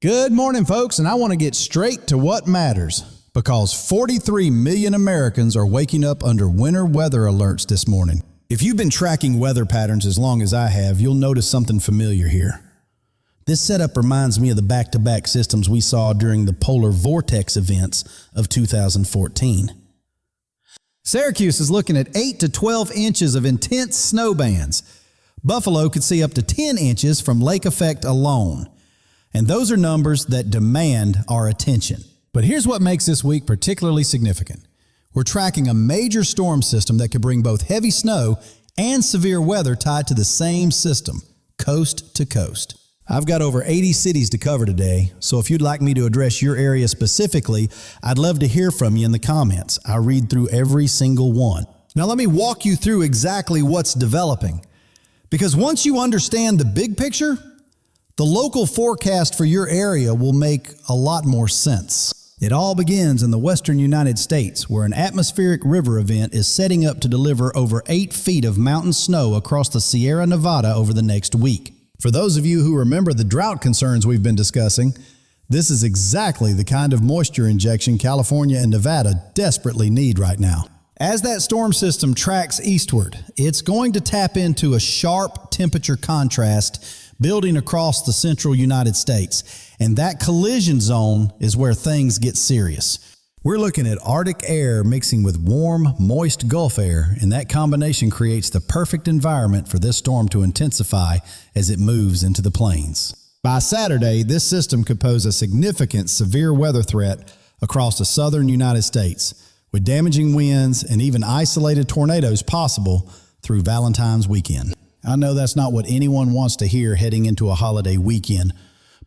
Good morning, folks, and I want to get straight to what matters because 43 million Americans are waking up under winter weather alerts this morning. If you've been tracking weather patterns as long as I have, you'll notice something familiar here. This setup reminds me of the back-to-back systems we saw during the polar vortex events of 2014. Syracuse is looking at 8 to 12 inches of intense snow bands. Buffalo could see up to 10 inches from lake effect alone. And those are numbers that demand our attention. But here's what makes this week particularly significant. We're tracking a major storm system that could bring both heavy snow and severe weather tied to the same system, coast to coast. I've got over 80 cities to cover today, so if you'd like me to address your area specifically, I'd love to hear from you in the comments. I read through every single one. Now let me walk you through exactly what's developing. Because once you understand the big picture, the local forecast for your area will make a lot more sense. It all begins in the western United States, where an atmospheric river event is setting up to deliver over 8 feet of mountain snow across the Sierra Nevada over the next week. For those of you who remember the drought concerns we've been discussing, this is exactly the kind of moisture injection California and Nevada desperately need right now. As that storm system tracks eastward, it's going to tap into a sharp temperature contrast building across the central United States, and that collision zone is where things get serious. We're looking at Arctic air mixing with warm, moist Gulf air, and that combination creates the perfect environment for this storm to intensify as it moves into the plains. By Saturday, this system could pose a significant severe weather threat across the southern United States, with damaging winds and even isolated tornadoes possible through Valentine's weekend. I know that's not what anyone wants to hear heading into a holiday weekend,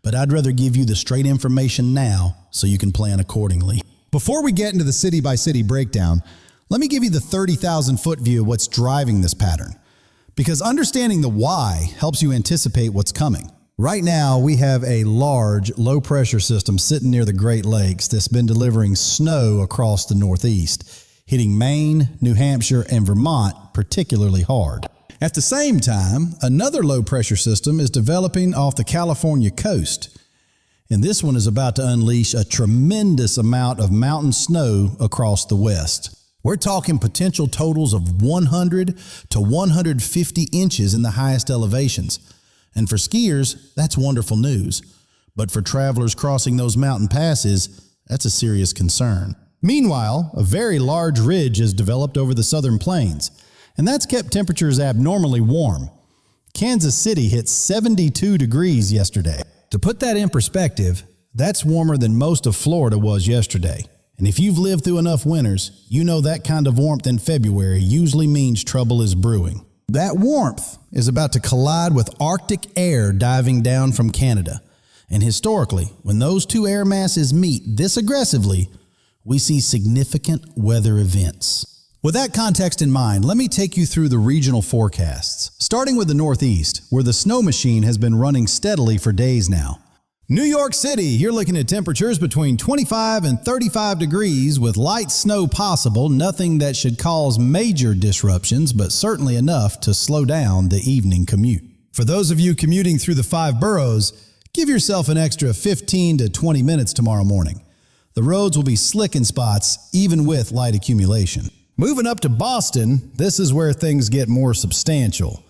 but I'd rather give you the straight information now so you can plan accordingly. Before we get into the city-by-city breakdown, let me give you the 30,000-foot view of what's driving this pattern, because understanding the why helps you anticipate what's coming. Right now, we have a large, low-pressure system sitting near the Great Lakes that's been delivering snow across the Northeast, hitting Maine, New Hampshire, and Vermont particularly hard. At the same time, another low-pressure system is developing off the California coast, and this one is about to unleash a tremendous amount of mountain snow across the west. We're talking potential totals of 100 to 150 inches in the highest elevations, and for skiers, that's wonderful news. But for travelers crossing those mountain passes, that's a serious concern. Meanwhile, a very large ridge has developed over the southern plains, and that's kept temperatures abnormally warm. Kansas City hit 72 degrees yesterday. To put that in perspective, that's warmer than most of Florida was yesterday. And if you've lived through enough winters, you know that kind of warmth in February usually means trouble is brewing. That warmth is about to collide with Arctic air diving down from Canada. And historically, when those two air masses meet this aggressively, we see significant weather events. With that context in mind, let me take you through the regional forecasts, starting with the Northeast, where the snow machine has been running steadily for days now. New York City, you're looking at temperatures between 25 and 35 degrees with light snow possible, nothing that should cause major disruptions, but certainly enough to slow down the evening commute. For those of you commuting through the 5 boroughs, give yourself an extra 15 to 20 minutes tomorrow morning. The roads will be slick in spots, even with light accumulation. Moving up to Boston, this is where things get more substantial.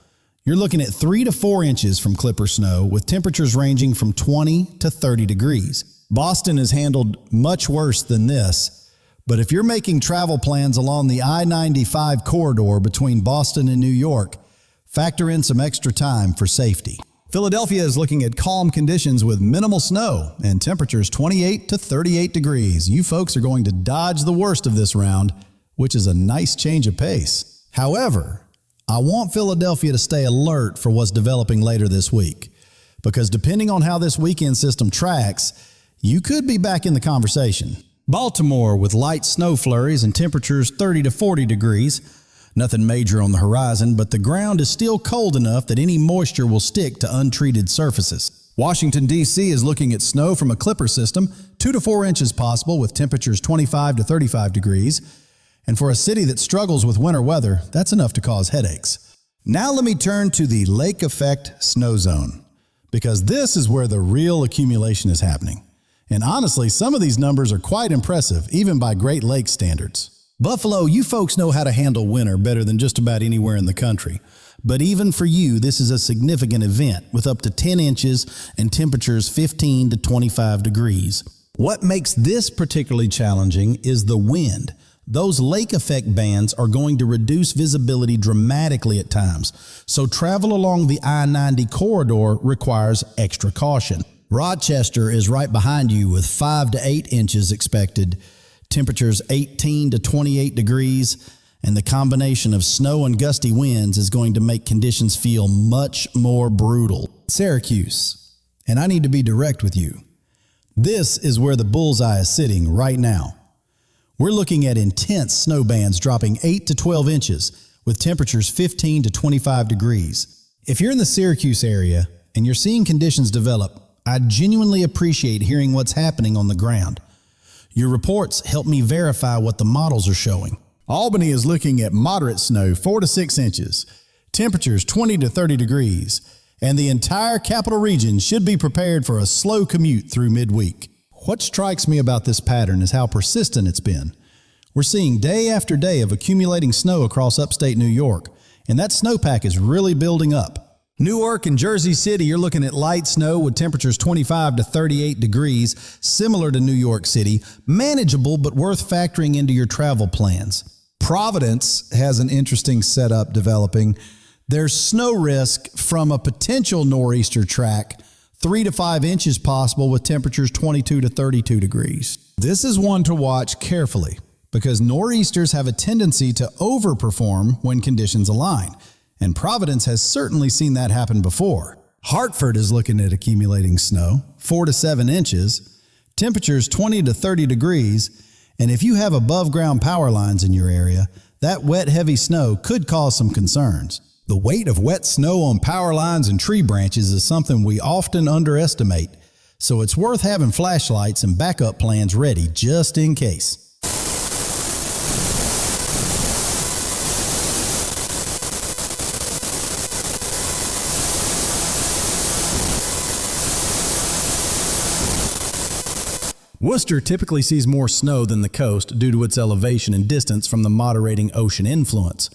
You're looking at 3 to 4 inches from clipper snow with temperatures ranging from 20 to 30 degrees. Boston has handled much worse than this, but if you're making travel plans along the I-95 corridor between Boston and New York, factor in some extra time for safety. Philadelphia is looking at calm conditions with minimal snow and temperatures 28 to 38 degrees. You folks are going to dodge the worst of this round, which is a nice change of pace. However, I want Philadelphia to stay alert for what's developing later this week, because depending on how this weekend system tracks, you could be back in the conversation. Baltimore with light snow flurries and temperatures 30 to 40 degrees. Nothing major on the horizon, but the ground is still cold enough that any moisture will stick to untreated surfaces. Washington, D.C. is looking at snow from a clipper system, 2 to 4 inches possible with temperatures 25 to 35 degrees. And for a city that struggles with winter weather, that's enough to cause headaches. Now let me turn to the lake effect snow zone. because this is where the real accumulation is happening. And honestly, some of these numbers are quite impressive, even by Great Lakes standards. Buffalo, you folks know how to handle winter better than just about anywhere in the country. But even for you, this is a significant event with up to 10 inches and temperatures 15 to 25 degrees. What makes this particularly challenging is the wind. Those lake effect bands are going to reduce visibility dramatically at times, so travel along the I-90 corridor requires extra caution. Rochester is right behind you with 5 to 8 inches expected, temperatures 18 to 28 degrees, and the combination of snow and gusty winds is going to make conditions feel much more brutal. Syracuse, and I need to be direct with you. This is where the bullseye is sitting right now. We're looking at intense snow bands dropping 8 to 12 inches with temperatures 15 to 25 degrees. If you're in the Syracuse area and you're seeing conditions develop, I genuinely appreciate hearing what's happening on the ground. Your reports help me verify what the models are showing. Albany is looking at moderate snow, 4 to 6 inches, temperatures 20 to 30 degrees, and the entire capital region should be prepared for a slow commute through midweek. What strikes me about this pattern is how persistent it's been. We're seeing day after day of accumulating snow across upstate New York, and that snowpack is really building up. Newark and Jersey City, you're looking at light snow with temperatures 25 to 38 degrees, similar to New York City, manageable but worth factoring into your travel plans. Providence has an interesting setup developing. There's snow risk from a potential nor'easter track, 3 to 5 inches possible with temperatures 22 to 32 degrees. This is one to watch carefully because nor'easters have a tendency to overperform when conditions align. And Providence has certainly seen that happen before. Hartford is looking at accumulating snow, 4 to 7 inches, temperatures 20 to 30 degrees, and if you have above ground power lines in your area, that wet, heavy snow could cause some concerns. The weight of wet snow on power lines and tree branches is something we often underestimate, so it's worth having flashlights and backup plans ready just in case. Worcester typically sees more snow than the coast due to its elevation and distance from the moderating ocean influence,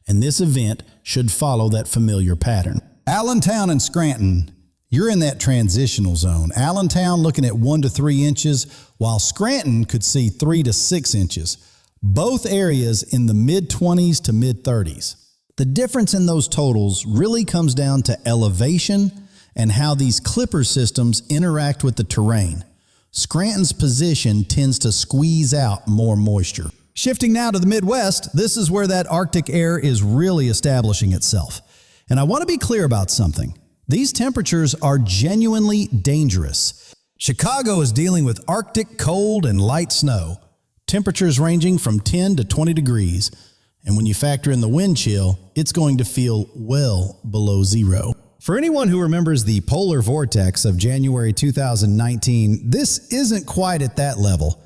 and this event should follow that familiar pattern. Allentown and Scranton, you're in that transitional zone. Allentown looking at 1 to 3 inches, while Scranton could see 3 to 6 inches. Both areas in the mid-20s to mid-30s. The difference in those totals really comes down to elevation and how these clipper systems interact with the terrain. Scranton's position tends to squeeze out more moisture. Shifting now to the Midwest, this is where that Arctic air is really establishing itself. And I want to be clear about something. These temperatures are genuinely dangerous. Chicago is dealing with Arctic cold and light snow, temperatures ranging from 10 to 20 degrees. And when you factor in the wind chill, it's going to feel well below zero. For anyone who remembers the polar vortex of January 2019, this isn't quite at that level,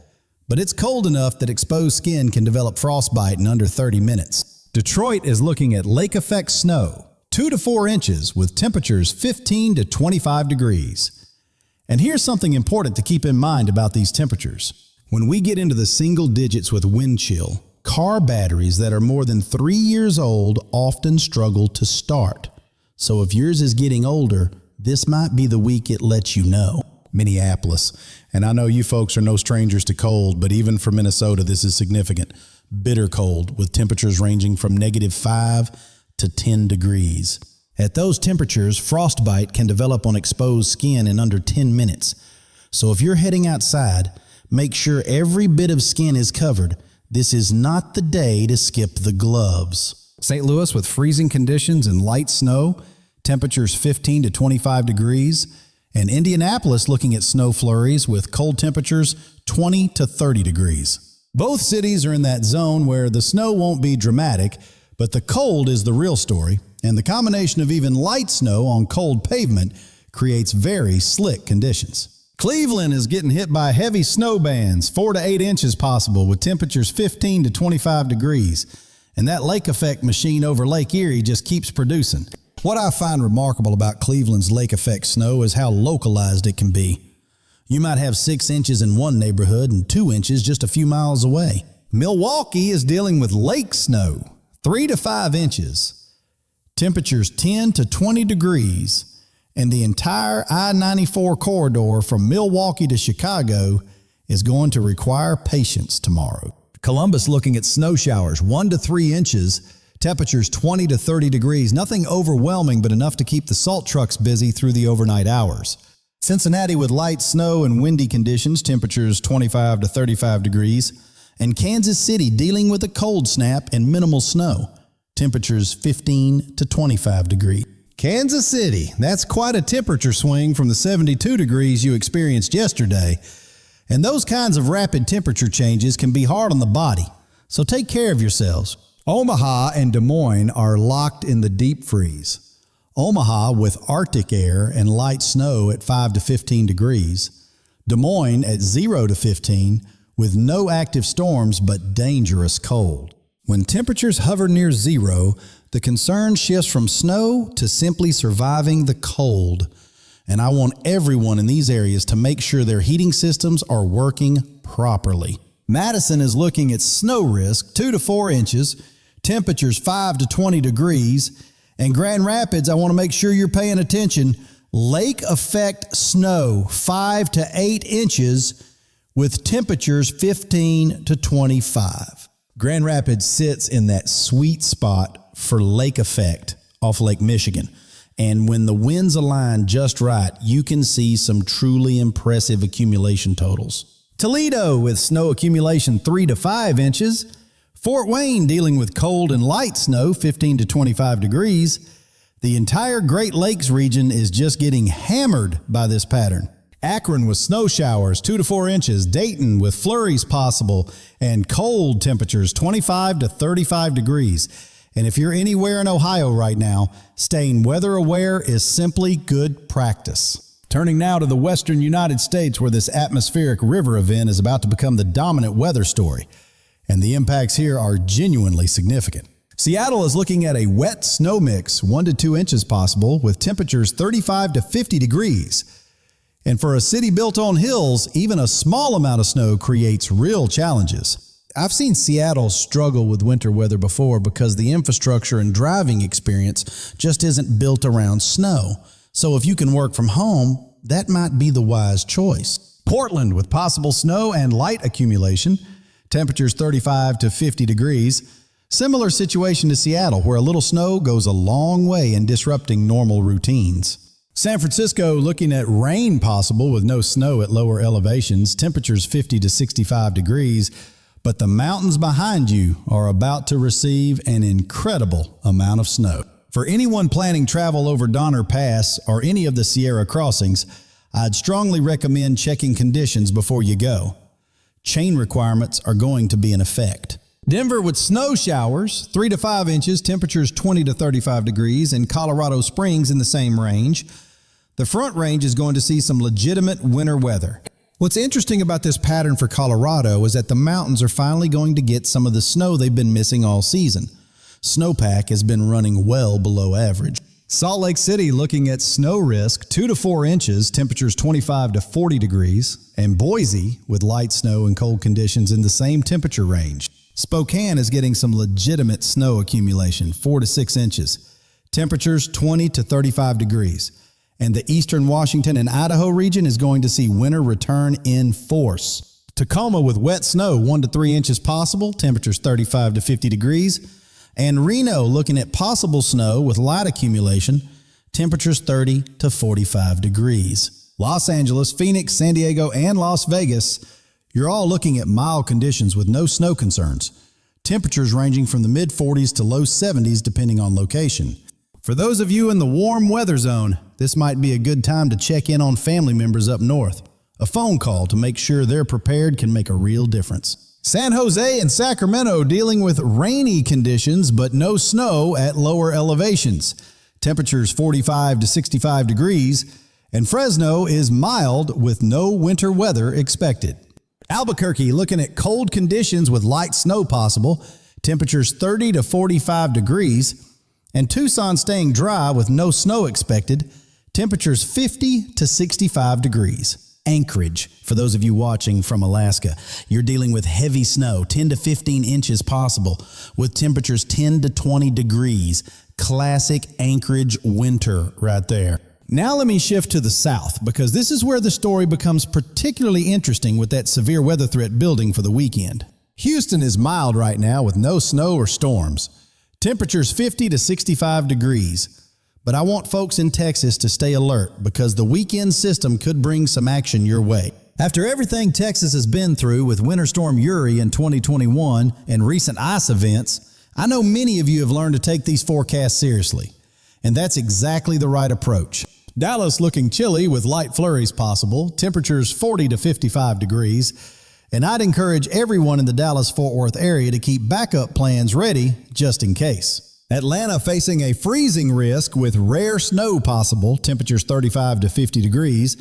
but it's cold enough that exposed skin can develop frostbite in under 30 minutes. Detroit is looking at lake effect snow, 2 to 4 inches with temperatures 15 to 25 degrees. And here's something important to keep in mind about these temperatures. When we get into the single digits with wind chill, car batteries that are more than 3 years old often struggle to start. So if yours is getting older, this might be the week it lets you know. Minneapolis. And I know you folks are no strangers to cold, but even for Minnesota, this is significant. Bitter cold with temperatures ranging from -5 to 10 degrees. At those temperatures, frostbite can develop on exposed skin in under 10 minutes. So if you're heading outside, make sure every bit of skin is covered. This is not the day to skip the gloves. St. Louis with freezing conditions and light snow, temperatures 15 to 25 degrees, and Indianapolis looking at snow flurries with cold temperatures 20 to 30 degrees. Both cities are in that zone where the snow won't be dramatic, but the cold is the real story, and the combination of even light snow on cold pavement creates very slick conditions. Cleveland is getting hit by heavy snow bands, 4 to 8 inches possible, with temperatures 15 to 25 degrees. And that lake effect machine over Lake Erie just keeps producing. What I find remarkable about Cleveland's lake effect snow is how localized it can be. You might have 6 inches in one neighborhood and 2 inches just a few miles away. Milwaukee is dealing with lake snow, 3 to 5 inches. Temperatures 10 to 20 degrees, and the entire I-94 corridor from Milwaukee to Chicago is going to require patience tomorrow. Columbus looking at snow showers, 1 to 3 inches, temperatures 20 to 30 degrees, nothing overwhelming but enough to keep the salt trucks busy through the overnight hours. Cincinnati with light snow and windy conditions, temperatures 25 to 35 degrees, and Kansas City dealing with a cold snap and minimal snow, temperatures 15 to 25 degrees. Kansas City, that's quite a temperature swing from the 72 degrees you experienced yesterday, and those kinds of rapid temperature changes can be hard on the body, so take care of yourselves. Omaha and Des Moines are locked in the deep freeze. Omaha with Arctic air and light snow at 5 to 15 degrees. Des Moines at 0 to 15 with no active storms but dangerous cold. When temperatures hover near zero, the concern shifts from snow to simply surviving the cold. And I want everyone in these areas to make sure their heating systems are working properly. Madison is looking at snow risk 2 to 4 inches, temperatures 5 to 20 degrees, and Grand Rapids, I want to make sure you're paying attention, lake effect snow 5 to 8 inches with temperatures 15 to 25. Grand Rapids sits in that sweet spot for lake effect off Lake Michigan. And when the winds align just right, you can see some truly impressive accumulation totals. Toledo with snow accumulation 3 to 5 inches. Fort Wayne dealing with cold and light snow, 15 to 25 degrees. The entire Great Lakes region is just getting hammered by this pattern. Akron with snow showers, 2 to 4 inches. Dayton with flurries possible and cold temperatures, 25 to 35 degrees. And if you're anywhere in Ohio right now, staying weather aware is simply good practice. Turning now to the western United States, where this atmospheric river event is about to become the dominant weather story. And the impacts here are genuinely significant. Seattle is looking at a wet snow mix, 1 to 2 inches possible, with temperatures 35 to 50 degrees. And for a city built on hills, even a small amount of snow creates real challenges. I've seen Seattle struggle with winter weather before because the infrastructure and driving experience just isn't built around snow. So if you can work from home, that might be the wise choice. Portland with possible snow and light accumulation, temperatures 35 to 50 degrees. Similar situation to Seattle, where a little snow goes a long way in disrupting normal routines. San Francisco looking at rain possible with no snow at lower elevations, temperatures 50 to 65 degrees, but the mountains behind you are about to receive an incredible amount of snow. For anyone planning travel over Donner Pass or any of the Sierra crossings, I'd strongly recommend checking conditions before you go. Chain requirements are going to be in effect. Denver with snow showers, 3 to 5 inches, temperatures 20 to 35 degrees, and Colorado Springs in the same range. The Front Range is going to see some legitimate winter weather. What's interesting about this pattern for Colorado is that the mountains are finally going to get some of the snow they've been missing all season. Snowpack has been running well below average. Salt Lake City looking at snow risk 2 to 4 inches, temperatures 25 to 40 degrees, and Boise with light snow and cold conditions in the same temperature range. Spokane is getting some legitimate snow accumulation, 4 to 6 inches, temperatures 20 to 35 degrees. And the eastern Washington and Idaho region is going to see winter return in force. Tacoma with wet snow, 1 to 3 inches possible, temperatures 35 to 50 degrees. And Reno looking at possible snow with light accumulation, temperatures 30 to 45 degrees. Los Angeles, Phoenix, San Diego, and Las Vegas, you're all looking at mild conditions with no snow concerns. Temperatures ranging from the mid-40s to low 70s depending on location. For those of you in the warm weather zone, this might be a good time to check in on family members up north. A phone call to make sure they're prepared can make a real difference. San Jose and Sacramento dealing with rainy conditions but no snow at lower elevations. Temperatures 45 to 65 degrees, and Fresno is mild with no winter weather expected. Albuquerque looking at cold conditions with light snow possible, temperatures 30 to 45 degrees. And Tucson staying dry with no snow expected, temperatures 50 to 65 degrees. Anchorage, for those of you watching from Alaska, you're dealing with heavy snow, 10 to 15 inches possible, with temperatures 10 to 20 degrees. Classic Anchorage winter right there. Now let me shift to the south, because this is where the story becomes particularly interesting with that severe weather threat building for the weekend. Houston is mild right now with no snow or storms. Temperatures 50 to 65 degrees. But I want folks in Texas to stay alert because the weekend system could bring some action your way. After everything Texas has been through with Winter Storm Uri in 2021 and recent ice events, I know many of you have learned to take these forecasts seriously. And that's exactly the right approach. Dallas looking chilly with light flurries possible, temperatures 40 to 55 degrees. And I'd encourage everyone in the Dallas-Fort Worth area to keep backup plans ready just in case. Atlanta facing a freezing risk with rare snow possible, temperatures 35 to 50 degrees.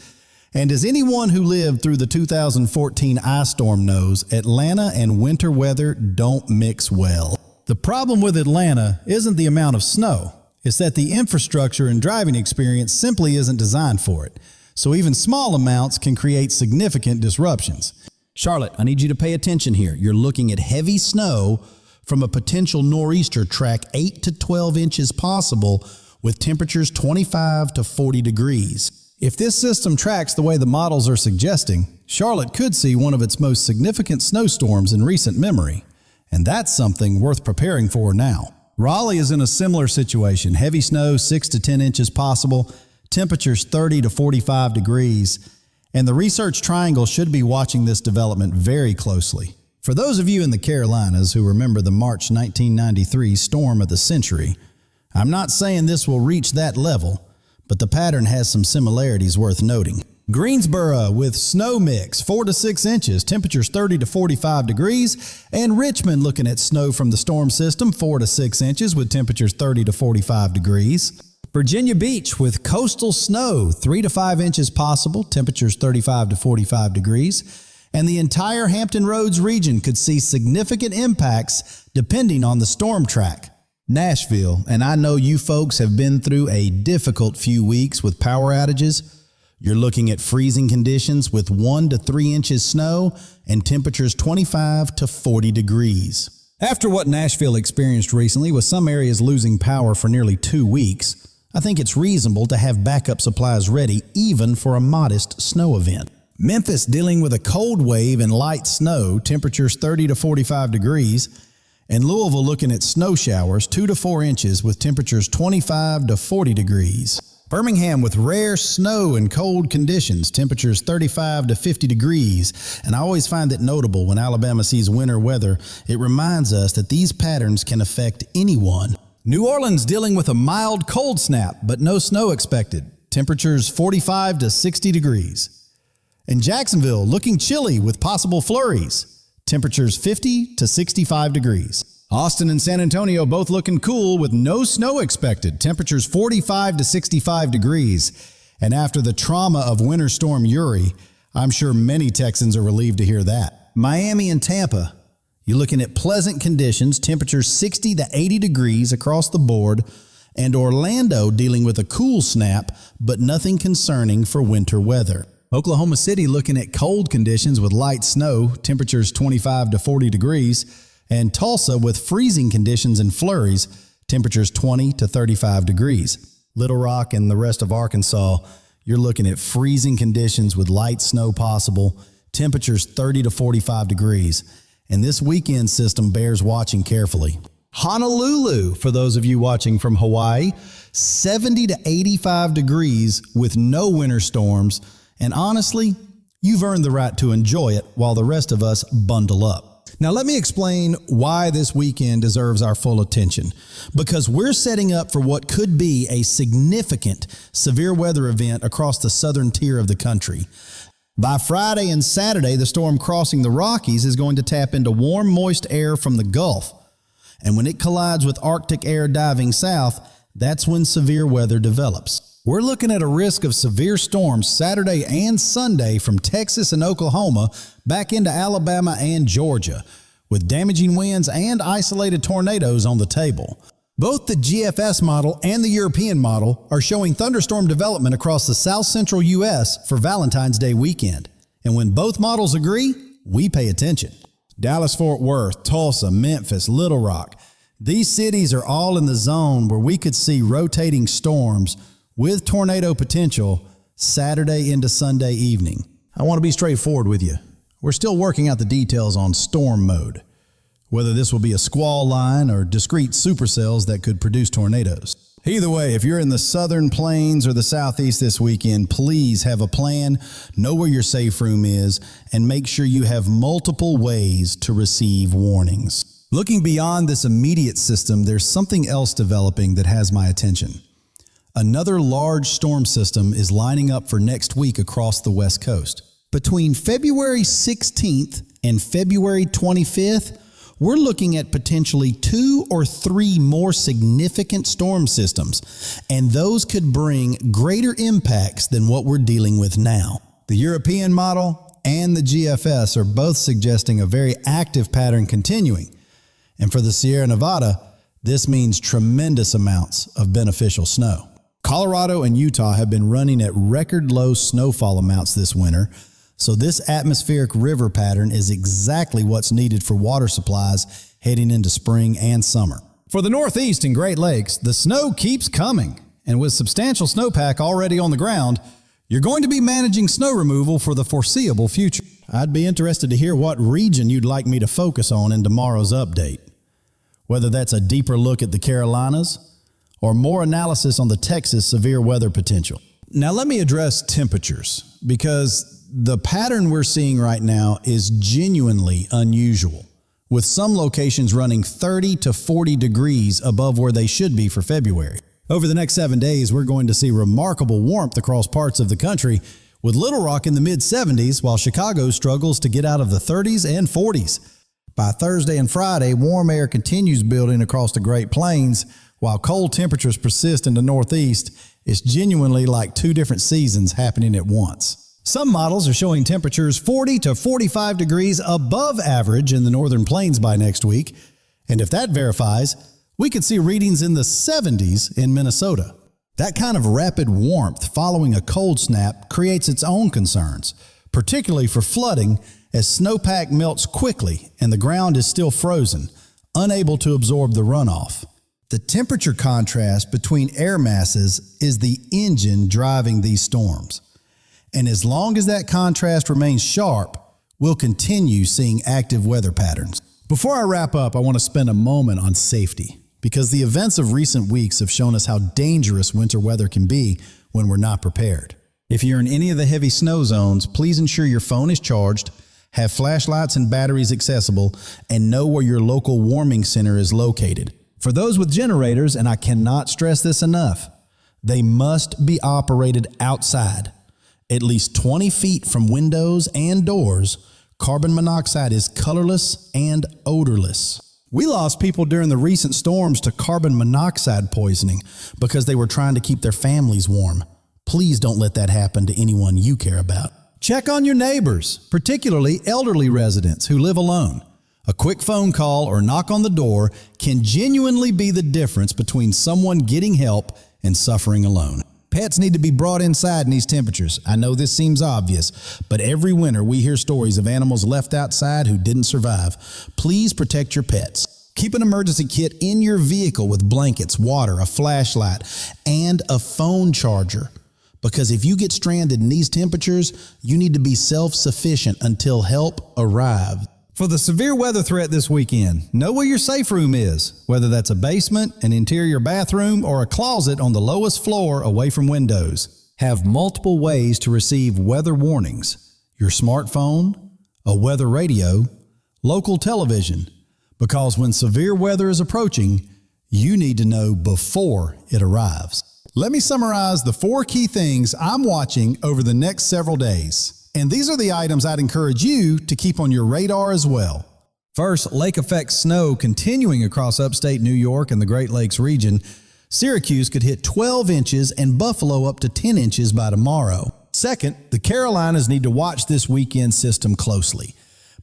And as anyone who lived through the 2014 ice storm knows, Atlanta and winter weather don't mix well. The problem with Atlanta isn't the amount of snow. It's that the infrastructure and driving experience simply isn't designed for it. So even small amounts can create significant disruptions. Charlotte, I need you to pay attention here. You're looking at heavy snow from a potential nor'easter track 8 to 12 inches possible with temperatures 25 to 40 degrees. If this system tracks the way the models are suggesting, Charlotte could see one of its most significant snowstorms in recent memory. And that's something worth preparing for now. Raleigh is in a similar situation. Heavy snow, 6 to 10 inches possible, temperatures 30 to 45 degrees. And the Research Triangle should be watching this development very closely. For those of you in the Carolinas who remember the March 1993 storm of the century, I'm not saying this will reach that level, but the pattern has some similarities worth noting. Greensboro with snow mix, 4 to 6 inches, temperatures 30 to 45 degrees, and Richmond looking at snow from the storm system, 4 to 6 inches with temperatures 30 to 45 degrees. Virginia Beach with coastal snow, 3 to 5 inches possible, temperatures 35 to 45 degrees. And the entire Hampton Roads region could see significant impacts depending on the storm track. Nashville, and I know you folks have been through a difficult few weeks with power outages. You're looking at freezing conditions with 1 to 3 inches snow and temperatures 25 to 40 degrees. After what Nashville experienced recently with some areas losing power for nearly 2 weeks, I think it's reasonable to have backup supplies ready even for a modest snow event. Memphis dealing with a cold wave and light snow, temperatures 30 to 45 degrees, and Louisville looking at snow showers 2 to 4 inches with temperatures 25 to 40 degrees. Birmingham with rare snow and cold conditions, temperatures 35 to 50 degrees. And I always find it notable when Alabama sees winter weather, it reminds us that these patterns can affect anyone. New Orleans dealing with a mild cold snap, but no snow expected, temperatures 45 to 60 degrees. And Jacksonville looking chilly with possible flurries, temperatures 50 to 65 degrees. Austin and San Antonio both looking cool with no snow expected, temperatures 45 to 65 degrees. And after the trauma of Winter Storm Uri, I'm sure many Texans are relieved to hear that. Miami and Tampa, you're looking at pleasant conditions, temperatures 60 to 80 degrees across the board. And Orlando dealing with a cool snap, but nothing concerning for winter weather. Oklahoma City looking at cold conditions with light snow, temperatures 25 to 40 degrees, and Tulsa with freezing conditions and flurries, temperatures 20 to 35 degrees. Little Rock and the rest of Arkansas, you're looking at freezing conditions with light snow possible, temperatures 30 to 45 degrees. And this weekend system bears watching carefully. Honolulu, for those of you watching from Hawaii, 70 to 85 degrees with no winter storms. And honestly, you've earned the right to enjoy it while the rest of us bundle up. Now let me explain why this weekend deserves our full attention. Because we're setting up for what could be a significant severe weather event across the southern tier of the country. By Friday and Saturday, the storm crossing the Rockies is going to tap into warm, moist air from the Gulf. And when it collides with Arctic air diving south, that's when severe weather develops. We're looking at a risk of severe storms Saturday and Sunday from Texas and Oklahoma back into Alabama and Georgia, with damaging winds and isolated tornadoes on the table. Both the GFS model and the European model are showing thunderstorm development across the south central U.S. for Valentine's Day weekend. And when both models agree, we pay attention. Dallas-Fort Worth, Tulsa, Memphis, Little Rock. These cities are all in the zone where we could see rotating storms with tornado potential Saturday into Sunday evening. I want to be straightforward with you. We're still working out the details on storm mode, whether this will be a squall line or discrete supercells that could produce tornadoes. Either way, if you're in the southern plains or the southeast this weekend, please have a plan, know where your safe room is, and make sure you have multiple ways to receive warnings. Looking beyond this immediate system, there's something else developing that has my attention. Another large storm system is lining up for next week across the West Coast. Between February 16th and February 25th, we're looking at potentially 2 or 3 more significant storm systems, and those could bring greater impacts than what we're dealing with now. The European model and the GFS are both suggesting a very active pattern continuing, and for the Sierra Nevada, this means tremendous amounts of beneficial snow. Colorado and Utah have been running at record low snowfall amounts this winter, so this atmospheric river pattern is exactly what's needed for water supplies heading into spring and summer. For the Northeast and Great Lakes, the snow keeps coming, and with substantial snowpack already on the ground, you're going to be managing snow removal for the foreseeable future. I'd be interested to hear what region you'd like me to focus on in tomorrow's update, whether that's a deeper look at the Carolinas or more analysis on the Texas severe weather potential. Now let me address temperatures, because the pattern we're seeing right now is genuinely unusual, with some locations running 30 to 40 degrees above where they should be for February. Over the next 7 days, we're going to see remarkable warmth across parts of the country, with Little Rock in the mid-70s, while Chicago struggles to get out of the 30s and 40s. By Thursday and Friday, warm air continues building across the Great Plains, while cold temperatures persist in the Northeast. It's genuinely like 2 different seasons happening at once. Some models are showing temperatures 40 to 45 degrees above average in the Northern Plains by next week, and if that verifies, we could see readings in the 70s in Minnesota. That kind of rapid warmth following a cold snap creates its own concerns, particularly for flooding as snowpack melts quickly and the ground is still frozen, unable to absorb the runoff. The temperature contrast between air masses is the engine driving these storms. And as long as that contrast remains sharp, we'll continue seeing active weather patterns. Before I wrap up, I want to spend a moment on safety, because the events of recent weeks have shown us how dangerous winter weather can be when we're not prepared. If you're in any of the heavy snow zones, please ensure your phone is charged, have flashlights and batteries accessible, and know where your local warming center is located. For those with generators, and I cannot stress this enough, they must be operated outside. At least 20 feet from windows and doors, carbon monoxide is colorless and odorless. We lost people during the recent storms to carbon monoxide poisoning because they were trying to keep their families warm. Please don't let that happen to anyone you care about. Check on your neighbors, particularly elderly residents who live alone. A quick phone call or knock on the door can genuinely be the difference between someone getting help and suffering alone. Pets need to be brought inside in these temperatures. I know this seems obvious, but every winter we hear stories of animals left outside who didn't survive. Please protect your pets. Keep an emergency kit in your vehicle with blankets, water, a flashlight, and a phone charger. Because if you get stranded in these temperatures, you need to be self-sufficient until help arrives. For the severe weather threat this weekend, know where your safe room is, whether that's a basement, an interior bathroom, or a closet on the lowest floor away from windows. Have multiple ways to receive weather warnings: your smartphone, a weather radio, local television, because when severe weather is approaching, you need to know before it arrives. Let me summarize the 4 key things I'm watching over the next several days. And these are the items I'd encourage you to keep on your radar as well. First, lake effect snow continuing across upstate New York and the Great Lakes region. Syracuse could hit 12 inches and Buffalo up to 10 inches by tomorrow. Second, the Carolinas need to watch this weekend system closely.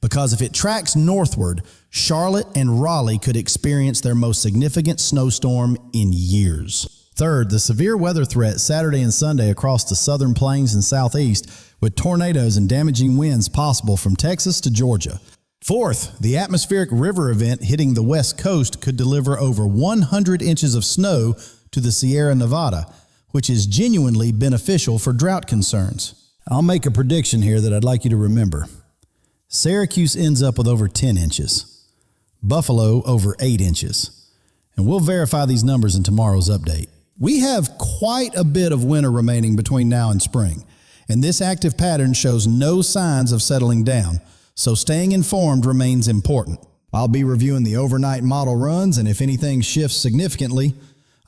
because if it tracks northward, Charlotte and Raleigh could experience their most significant snowstorm in years. Third, the severe weather threat Saturday and Sunday across the southern plains and southeast, with tornadoes and damaging winds possible from Texas to Georgia. Fourth, the atmospheric river event hitting the west coast could deliver over 100 inches of snow to the Sierra Nevada, which is genuinely beneficial for drought concerns. I'll make a prediction here that I'd like you to remember. Syracuse ends up with over 10 inches. Buffalo over 8 inches. And we'll verify these numbers in tomorrow's update. We have quite a bit of winter remaining between now and spring, and this active pattern shows no signs of settling down, so staying informed remains important. I'll be reviewing the overnight model runs, and if anything shifts significantly,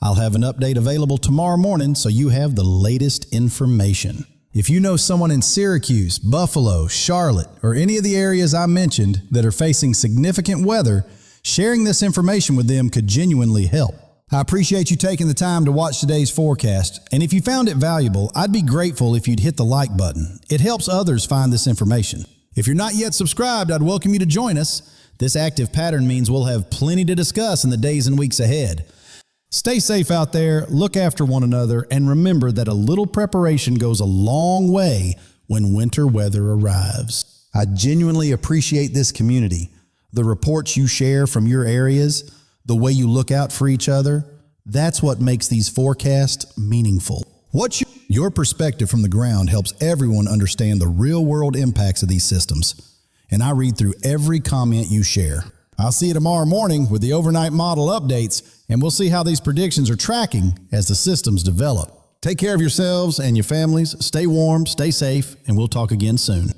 I'll have an update available tomorrow morning so you have the latest information. If you know someone in Syracuse, Buffalo, Charlotte, or any of the areas I mentioned that are facing significant weather, sharing this information with them could genuinely help. I appreciate you taking the time to watch today's forecast, and if you found it valuable, I'd be grateful if you'd hit the like button. It helps others find this information. If you're not yet subscribed, I'd welcome you to join us. This active pattern means we'll have plenty to discuss in the days and weeks ahead. Stay safe out there, look after one another, and remember that a little preparation goes a long way when winter weather arrives. I genuinely appreciate this community, the reports you share from your areas, the way you look out for each other. That's what makes these forecasts meaningful. Your perspective from the ground helps everyone understand the real-world impacts of these systems, and I read through every comment you share. I'll see you tomorrow morning with the overnight model updates, and we'll see how these predictions are tracking as the systems develop. Take care of yourselves and your families, stay warm, stay safe, and we'll talk again soon.